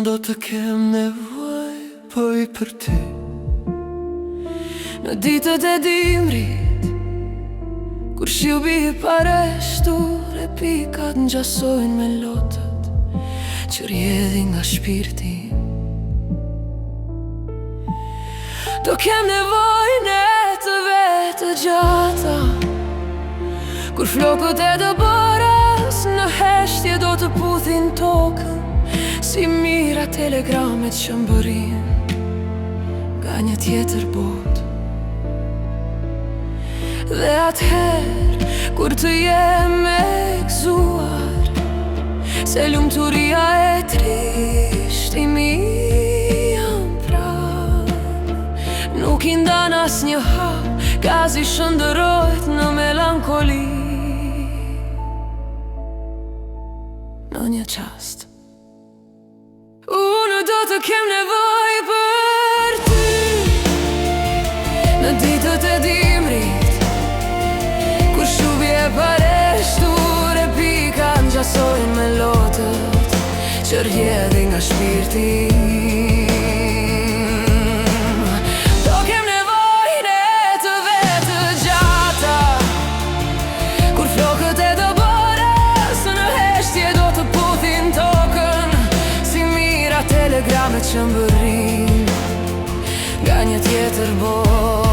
do të kem nevoj pëj për ty. Në ditët e dimrit, kur shiu bie pareshtur, e pikat ngjasojnë me lotët që rjedhin nga shpirti. Do kem nevojën e të vetë gjata, kur flokët e dëbërës në heshtje do të puthin tokën, si mira telegramet që mbërin nga një tjetër botë. Dhe atëherë, kur të jem e gëzuar, se lumturia e trishtimi jam prap, nuk i ndan asnjë hap, gazi shëndërojt në melankoli. Në një qast unë do të kem nevoj për ty. Në ditët e dimrit, kur shubi e pareshtur, e pika ngjasojnë me lotët që rjedhin nga shpirti. Do kem nevojën e të vetë gjata, kur flokët e dëbërës në heshtje do të puthin tokën, si mira telegramet që mbërrin nga një tjetër botë.